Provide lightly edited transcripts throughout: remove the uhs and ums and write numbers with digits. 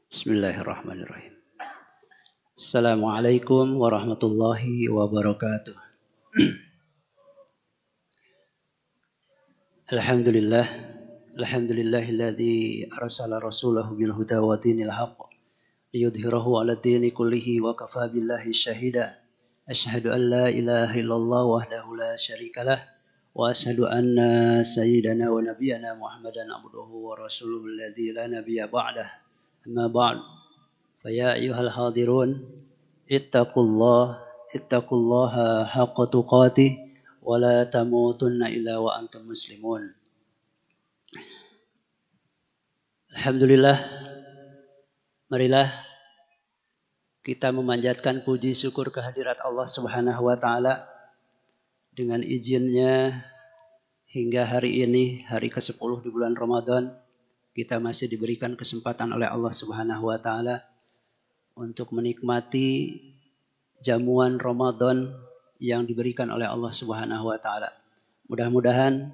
Bismillahirrahmanirrahim. Assalamualaikum warahmatullahi wabarakatuh. Alhamdulillah. Alhamdulillahilladzi arsala rasulahu bil huda wa dinil haqq liyudhhirahu 'ala dini kullihi wa kafa billahi syahida. Asyhadu an la ilaha illallah wahdahu la syarikalah wa asyhadu anna sayyidana wa nabiyyana Muhammadan abduhu wa rasuluhu alladzi la nabiyya ba'dah. Amma ba'd. Faya ayyuhal hadirun ittaqullaha haqqa tuqatih wa la tamutunna illa wa antum muslimun. Alhamdulillah, marilah kita memanjatkan puji syukur kehadirat Allah Subhanahu wa taala. Dengan izinnya hingga hari ini, hari ke-10 di bulan Ramadan, kita masih diberikan kesempatan oleh Allah Subhanahu wa taala untuk menikmati jamuan Ramadan yang diberikan oleh Allah Subhanahu wa taala. Mudah-mudahan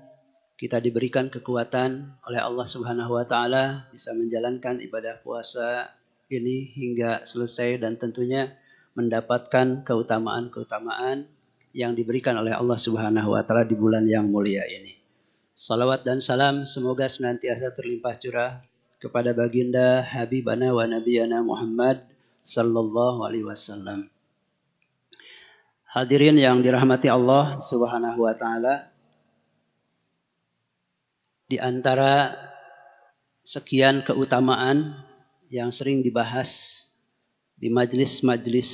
kita diberikan kekuatan oleh Allah Subhanahu wa taala bisa menjalankan ibadah puasa ini hingga selesai dan tentunya mendapatkan keutamaan-keutamaan yang diberikan oleh Allah Subhanahu wa taala di bulan yang mulia ini. Salawat dan salam semoga senantiasa terlimpah curah kepada baginda Habibana wa Nabiyana Muhammad sallallahu alaihi wasallam. Hadirin yang dirahmati Allah Subhanahu wa taala, di antara sekian keutamaan yang sering dibahas di majelis-majelis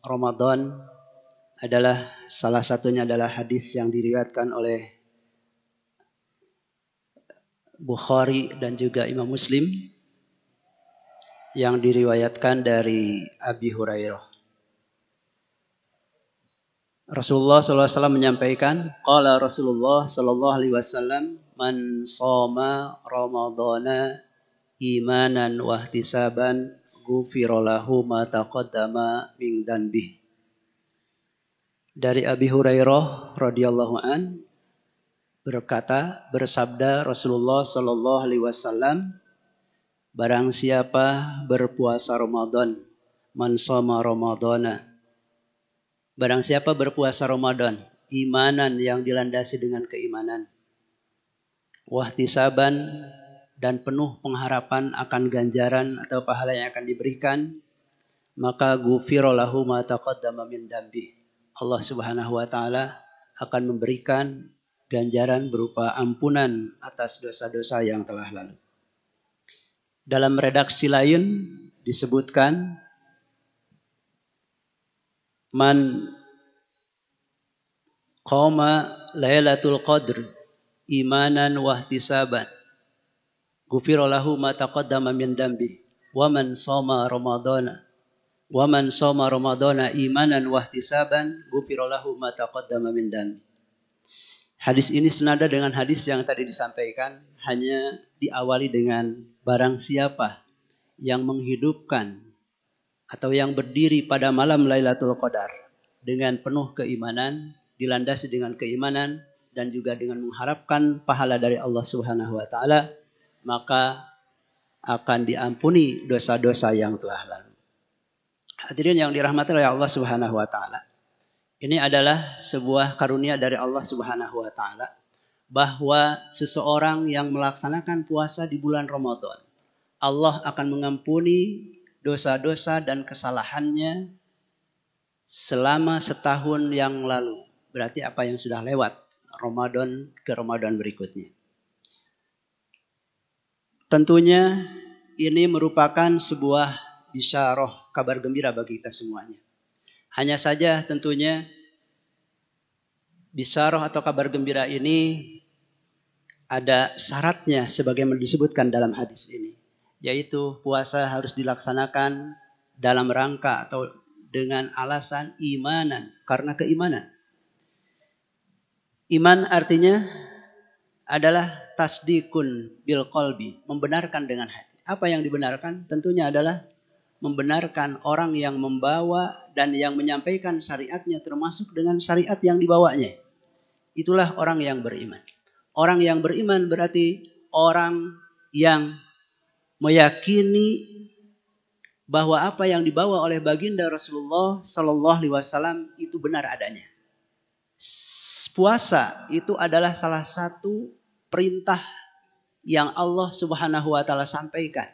Ramadan adalah salah satunya adalah hadis yang diriwayatkan oleh Bukhari dan juga Imam Muslim yang diriwayatkan dari Abi Hurairah. Rasulullah SAW menyampaikan, qala Rasulullah SAW, man shoma Ramadhana imanan wa ihtisaban ghufira lahu ma taqaddama min dhanbihi. Dari Abi Hurairah radhiyallahu an bersabda Rasulullah SAW, barang siapa berpuasa Ramadan, man shoma Ramadhana. Barang siapa berpuasa Ramadan, imanan yang dilandasi dengan keimanan, wahtisaban dan penuh pengharapan akan ganjaran atau pahala yang akan diberikan, maka ghufira lahu ma taqaddama min dambi. Allah Subhanahu wa taala akan memberikan ganjaran berupa ampunan atas dosa-dosa yang telah lalu. Dalam redaksi lain disebutkan man qama lailatul qadr imanan wa ihtisaban ghufira lahu ma taqaddama min dambi wa man shoma ramadhana imanan wa ihtisaban ghufira lahu ma taqaddama min dambi. Hadis ini senada dengan hadis yang tadi disampaikan, hanya diawali dengan barang siapa yang menghidupkan atau yang berdiri pada malam Lailatul Qadar dengan penuh keimanan, dilandasi dengan keimanan dan juga dengan mengharapkan pahala dari Allah Subhanahu wa taala, maka akan diampuni dosa-dosa yang telah lalu. Hadirin yang dirahmati oleh Allah Subhanahu wa taala. Ini adalah sebuah karunia dari Allah Subhanahu wa taala bahwa seseorang yang melaksanakan puasa di bulan Ramadan, Allah akan mengampuni dosa-dosa dan kesalahannya selama setahun yang lalu. Berarti apa yang sudah lewat Ramadan ke Ramadan berikutnya. Tentunya ini merupakan sebuah bisyarah, kabar gembira bagi kita semuanya. Hanya saja tentunya bisyarah atau kabar gembira ini ada syaratnya sebagaimana disebutkan dalam hadis ini. Yaitu puasa harus dilaksanakan dalam rangka atau dengan alasan imanan, karena keimanan. Iman artinya adalah tasdikun bil qalbi, membenarkan dengan hati. Apa yang dibenarkan? Tentunya adalah membenarkan orang yang membawa dan yang menyampaikan syariatnya termasuk dengan syariat yang dibawanya. Itulah orang yang beriman. Orang yang beriman berarti orang yang meyakini bahwa apa yang dibawa oleh baginda Rasulullah Sallallahu Alaihi Wasallam itu benar adanya. Puasa itu adalah salah satu perintah yang Allah Subhanahu wa taala sampaikan.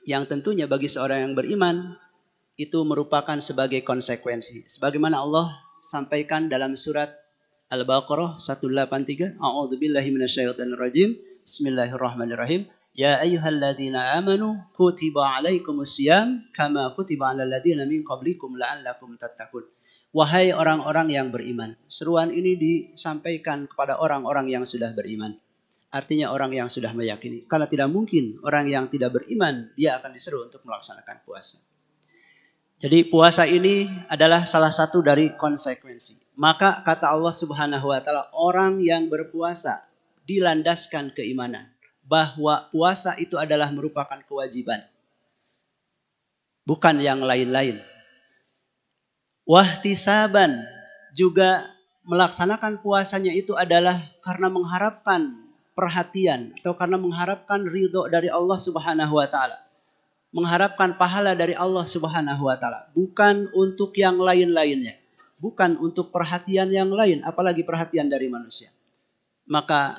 Yang tentunya bagi seorang yang beriman itu merupakan sebagai konsekuensi. Sebagaimana Allah sampaikan dalam surat Al-Baqarah 183, A'udzubillahi minasyaitonirrajim. Bismillahirrahmanirrahim. Ya ayyuhalladzina amanu kutiba alaikumusiyam kama kutiba alal ladzina min qablikum la'allakum tattaqun. Wahai orang-orang yang beriman. Seruan ini disampaikan kepada orang-orang yang sudah beriman. Artinya orang yang sudah meyakini. Karena tidak mungkin orang yang tidak beriman, dia akan diseru untuk melaksanakan puasa. Jadi puasa ini adalah salah satu dari konsekuensi. Maka kata Allah Subhanahu wa taala, orang yang berpuasa dilandaskan keimanan. Bahwa puasa itu adalah merupakan kewajiban. Bukan yang lain-lain. Wahtisaban, juga melaksanakan puasanya itu adalah karena mengharapkan perhatian atau karena mengharapkan ridho dari Allah Subhanahu wa taala. Mengharapkan pahala dari Allah Subhanahu wa taala, bukan untuk yang lain-lainnya. Bukan untuk perhatian yang lain, apalagi perhatian dari manusia. Maka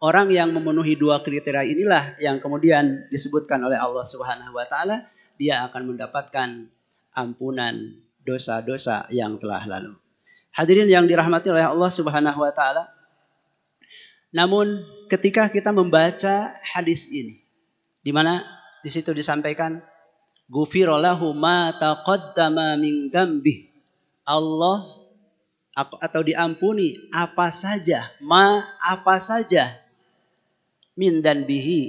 orang yang memenuhi dua kriteria inilah yang kemudian disebutkan oleh Allah Subhanahu wa taala, dia akan mendapatkan ampunan dosa-dosa yang telah lalu. Hadirin yang dirahmati oleh Allah Subhanahu wa taala. Namun ketika kita membaca hadis ini, di mana di situ disampaikan ghufira lahu ma taqaddama min dzambih. Allah atau diampuni apa saja min dzambihi,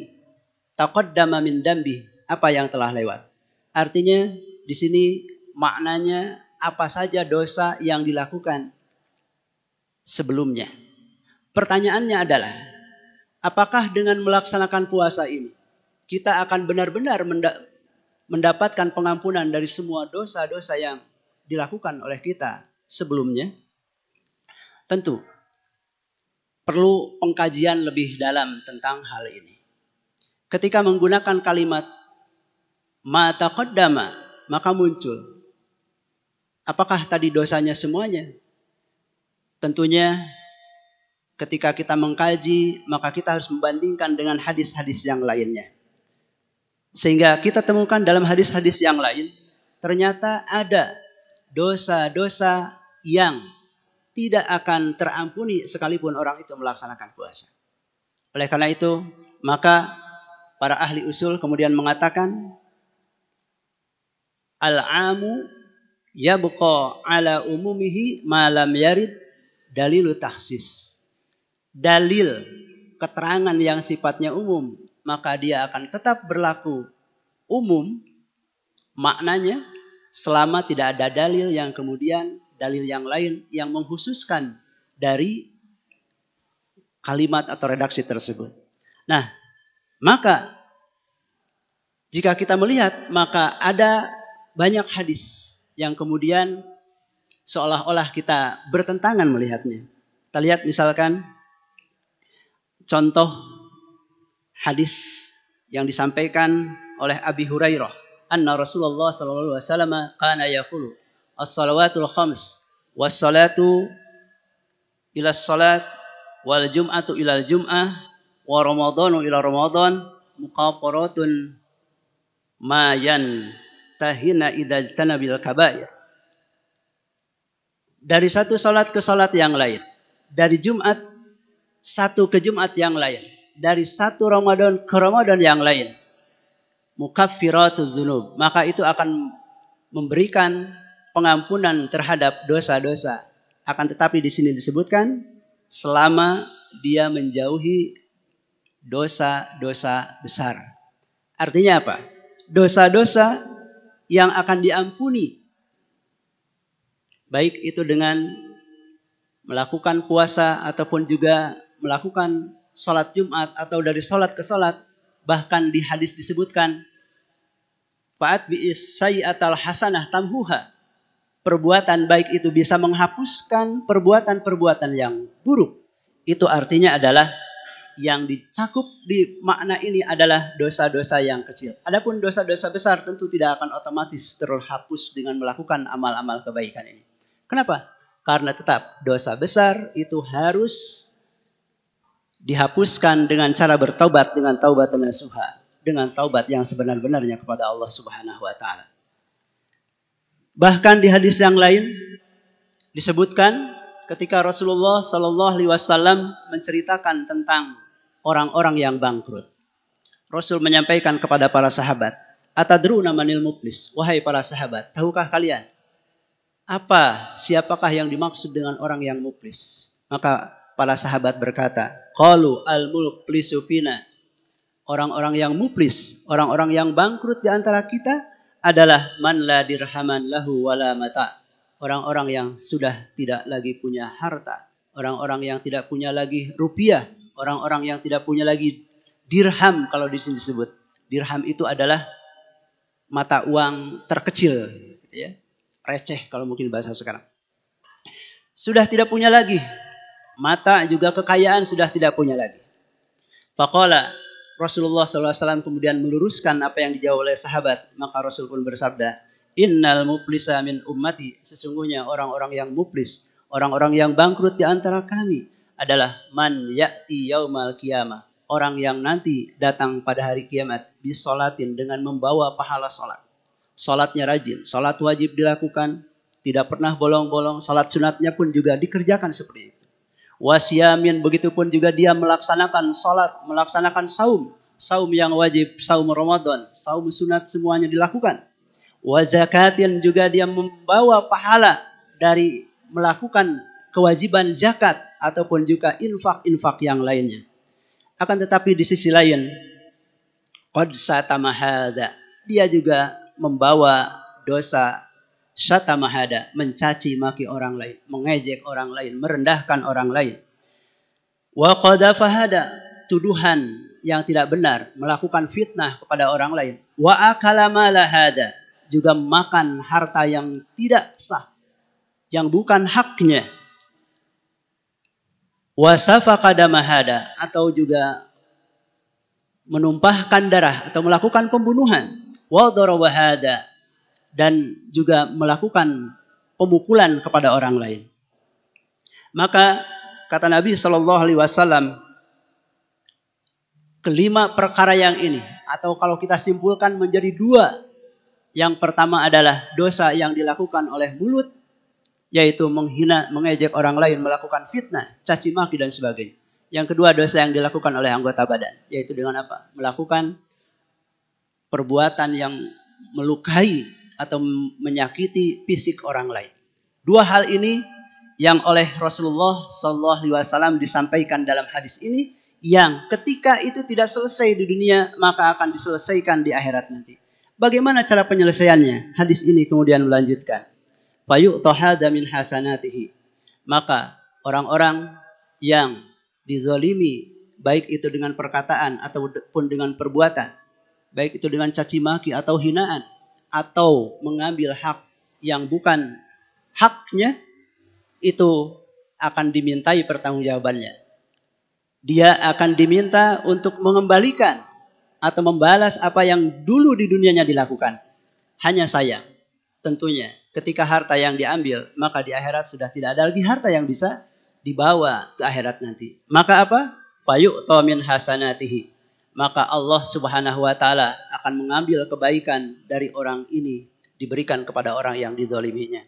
taqaddama min dzambih, apa yang telah lewat. Artinya di sini maknanya apa saja dosa yang dilakukan sebelumnya. Pertanyaannya adalah, apakah dengan melaksanakan puasa ini kita akan benar-benar mendapatkan pengampunan dari semua dosa-dosa yang dilakukan oleh kita sebelumnya? Tentu perlu pengkajian lebih dalam tentang hal ini. Ketika menggunakan kalimat ma taqaddama, maka muncul, apakah tadi dosanya semuanya? Tentunya ketika kita mengkaji, maka kita harus membandingkan dengan hadis-hadis yang lainnya. Sehingga kita temukan dalam hadis-hadis yang lain, ternyata ada dosa-dosa yang tidak akan terampuni sekalipun orang itu melaksanakan puasa. Oleh karena itu, maka para ahli usul kemudian mengatakan, al-amu yabqa ala umumihi ma lam yarid dalilu tahsis. Dalil keterangan yang sifatnya umum, maka dia akan tetap berlaku umum maknanya selama tidak ada dalil yang kemudian dalil yang lain yang mengkhususkan dari kalimat atau redaksi tersebut. Nah, maka jika kita melihat, maka ada banyak hadis yang kemudian seolah-olah kita bertentangan melihatnya. Kita lihat misalkan contoh hadis yang disampaikan oleh Abi Hurairah, anna Rasulullah sallallahu alaihi wasallam kana yaqulu as-salawatul khams was-salatu ila salat wal jum'atu ila jum'ah wa ramadhanu ila ramadan muqafaratun ma yantahina idza tanabil kaba'ir. Dari satu salat ke salat yang lain, dari Jumat satu ke Jumat yang lain, dari satu Ramadan ke Ramadan yang lain, mukaffiratuz dzunub, maka itu akan memberikan pengampunan terhadap dosa-dosa. Akan tetapi di sini disebutkan selama dia menjauhi dosa-dosa besar. Artinya apa? Dosa-dosa yang akan diampuni, baik itu dengan melakukan puasa ataupun juga melakukan sholat Jumat atau dari sholat ke sholat. Bahkan di hadis disebutkan fa'at bi'is sayyi'atal hasanah tamhuha. Perbuatan baik itu bisa menghapuskan perbuatan-perbuatan yang buruk. Itu artinya adalah yang dicakup di makna ini adalah dosa-dosa yang kecil. Adapun dosa-dosa besar tentu tidak akan otomatis terhapus dengan melakukan amal-amal kebaikan ini. Kenapa? Karena tetap dosa besar itu harus dihapuskan dengan cara bertaubat dengan taubat nasuha, dengan taubat yang sebenar-benarnya kepada Allah Subhanahu wa taala. Bahkan di hadis yang lain disebutkan ketika Rasulullah Shallallahu alaihi wasallam menceritakan tentang orang-orang yang bangkrut. Rasul menyampaikan kepada para sahabat, "Atadruna manil muflis?" Wahai para sahabat, tahukah kalian siapakah yang dimaksud dengan orang yang muflis? Maka para sahabat berkata, "Qalu al-muflisu fina." Orang-orang yang muflis, orang-orang yang bangkrut di antara kita adalah man la dirhaman lahu wala mata. Orang-orang yang sudah tidak lagi punya harta, orang-orang yang tidak punya lagi rupiah, orang-orang yang tidak punya lagi dirham. Kalau di sini disebut dirham itu adalah mata uang terkecil, gitu ya. Receh kalau mungkin bahasa sekarang. Sudah tidak punya lagi. Mata juga kekayaan sudah tidak punya lagi. Faqala Rasulullah SAW kemudian meluruskan apa yang dijawab oleh sahabat. Maka Rasul pun bersabda, "Innal muflisa min ummati." Sesungguhnya orang-orang yang muflis, orang-orang yang bangkrut di antara kami adalah man ya'ti yaumal qiyamah. Orang yang nanti datang pada hari kiamat bisolatin dengan membawa pahala salat. Salatnya rajin, salat wajib dilakukan, tidak pernah bolong-bolong, salat sunatnya pun juga dikerjakan seperti itu. Wasyamin, begitu pun juga dia melaksanakan salat, melaksanakan saum yang wajib, saum Ramadan, saum sunat semuanya dilakukan. Wazakatin, juga dia membawa pahala dari melakukan kewajiban zakat ataupun juga infak-infak yang lainnya. Akan tetapi di sisi lain, qad satamahada, dia juga membawa dosa syatamahada, mencaci maki orang lain, mengejek orang lain, merendahkan orang lain. Wa qadafahada, tuduhan yang tidak benar, melakukan fitnah kepada orang lain. Wa akalamalahada, juga makan harta yang tidak sah, yang bukan haknya. Wa safaqadamahada, atau juga menumpahkan darah atau melakukan pembunuhan. Wa darabahada, dan juga melakukan pemukulan kepada orang lain. Maka kata Nabi SAW, kelima perkara yang ini, atau kalau kita simpulkan menjadi dua. Yang pertama adalah dosa yang dilakukan oleh mulut, yaitu menghina, mengejek orang lain, melakukan fitnah, caci maki dan sebagainya. Yang kedua dosa yang dilakukan oleh anggota badan, yaitu dengan apa? Melakukan perbuatan yang melukai atau menyakiti fisik orang lain. Dua hal ini yang oleh Rasulullah SAW disampaikan dalam hadis ini, yang ketika itu tidak selesai di dunia, maka akan diselesaikan di akhirat nanti. Bagaimana cara penyelesaiannya? Hadis ini kemudian melanjutkan, fayu'tahada min hasanatihi. Maka orang-orang yang dizalimi, baik itu dengan perkataan ataupun dengan perbuatan, baik itu dengan caci maki atau hinaan, atau mengambil hak yang bukan haknya, itu akan dimintai pertanggungjawabannya. Dia akan diminta untuk mengembalikan atau membalas apa yang dulu di dunianya dilakukan. Hanya sayang, tentunya ketika harta yang diambil, maka di akhirat sudah tidak ada lagi harta yang bisa dibawa ke akhirat nanti. Maka apa? Fayu'ta min hasanatihi. Maka Allah Subhanahu wa taala akan mengambil kebaikan dari orang ini, diberikan kepada orang yang dizaliminya.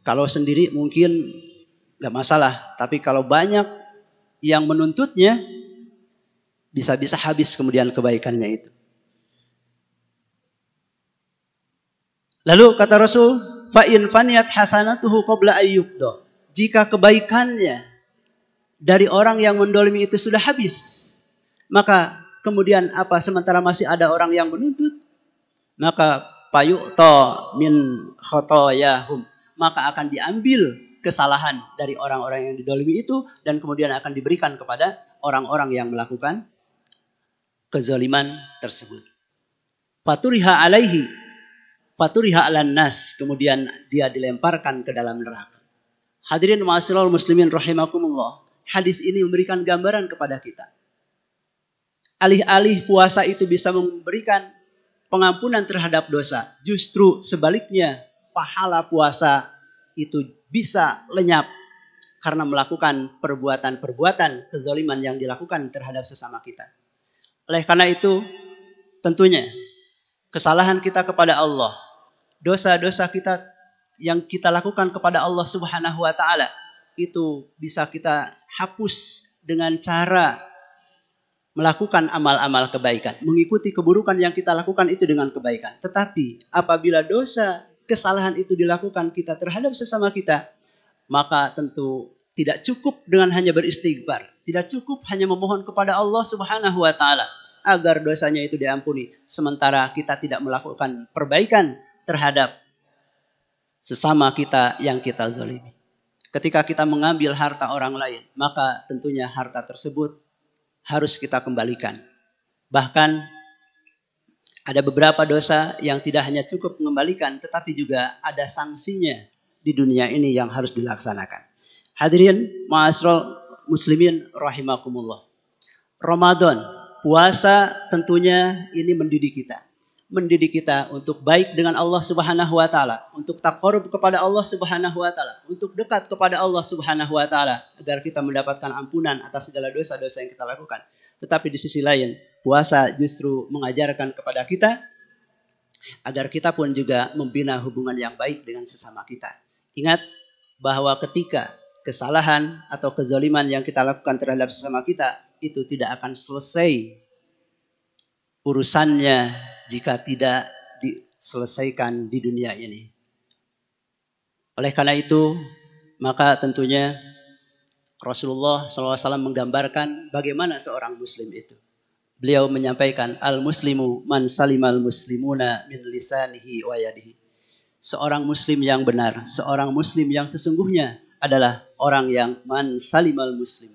Kalau sendiri mungkin gak masalah, tapi kalau banyak yang menuntutnya, bisa-bisa habis kemudian kebaikannya itu. Lalu kata Rasul, fa in faniyat hasanatuhu qabla ayyubda. Jika kebaikannya dari orang yang mendolimi itu sudah habis, maka kemudian apa? Sementara masih ada orang yang menuntut, maka payu'ta min khotoyahum, maka akan diambil kesalahan dari orang-orang yang didolimi itu, dan kemudian akan diberikan kepada orang-orang yang melakukan kezaliman tersebut. Faturiha alaihi, faturiha alan nas, kemudian dia dilemparkan ke dalam neraka. Hadirin ma'asyiral muslimin rahimakumullah. hadis ini memberikan gambaran kepada kita. Alih-alih puasa itu bisa memberikan pengampunan terhadap dosa, justru sebaliknya pahala puasa itu bisa lenyap karena melakukan perbuatan-perbuatan kezaliman yang dilakukan terhadap sesama kita. Oleh karena itu, tentunya kesalahan kita kepada Allah, dosa-dosa kita yang kita lakukan kepada Allah Subhanahu wa taala itu bisa kita hapus dengan cara melakukan amal-amal kebaikan, mengikuti keburukan yang kita lakukan itu dengan kebaikan. Tetapi apabila dosa, kesalahan itu dilakukan kita terhadap sesama kita, maka tentu tidak cukup dengan hanya beristighfar, tidak cukup hanya memohon kepada Allah Subhanahu wa taala agar dosanya itu diampuni, sementara kita tidak melakukan perbaikan terhadap sesama kita yang kita zalimi. Ketika kita mengambil harta orang lain, maka tentunya harta tersebut harus kita kembalikan. Bahkan ada beberapa dosa yang tidak hanya cukup mengembalikan, tetapi juga ada sanksinya di dunia ini yang harus dilaksanakan. Hadirin ma'asyiral muslimin rahimakumullah. Ramadan, puasa tentunya ini mendidik kita. Mendidik kita untuk baik dengan Allah Subhanahu wa taala, untuk taqarrub kepada Allah Subhanahu wa taala, untuk dekat kepada Allah Subhanahu wa taala agar kita mendapatkan ampunan atas segala dosa-dosa yang kita lakukan. Tetapi di sisi lain, puasa justru mengajarkan kepada kita agar kita pun juga membina hubungan yang baik dengan sesama kita. Ingat bahwa ketika kesalahan atau kezaliman yang kita lakukan terhadap sesama kita itu tidak akan selesai urusannya jika tidak diselesaikan di dunia ini. Oleh karena itu, maka tentunya Rasulullah SAW menggambarkan bagaimana seorang muslim itu. Beliau menyampaikan, al-muslimu man salimal muslimuna min lisanihi wa yadihi. Seorang muslim yang benar, seorang muslim yang sesungguhnya adalah orang yang man salimal muslim.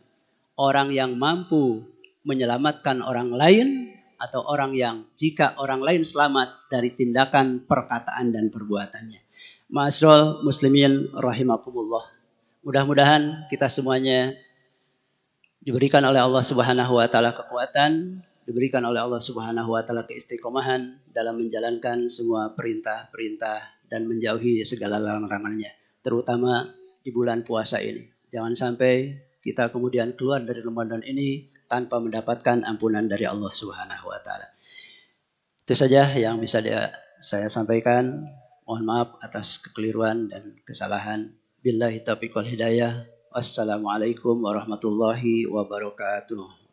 Orang yang mampu menyelamatkan orang lain, atau orang yang jika orang lain selamat dari tindakan, perkataan, dan perbuatannya. Ma'asyiral muslimin rahimakumullah. Mudah-mudahan kita semuanya diberikan oleh Allah Subhanahu wa taala kekuatan, diberikan oleh Allah Subhanahu wa taala keistiqomahan dalam menjalankan semua perintah-perintah dan menjauhi segala larangannya, terutama di bulan puasa ini. Jangan sampai kita kemudian keluar dari Ramadan ini tanpa mendapatkan ampunan dari Allah Subhanahu wa taala. Itu saja yang bisa saya sampaikan. Mohon maaf atas kekeliruan dan kesalahan. Billahi taufiq wal hidayah. Wassalamualaikum warahmatullahi wabarakatuh.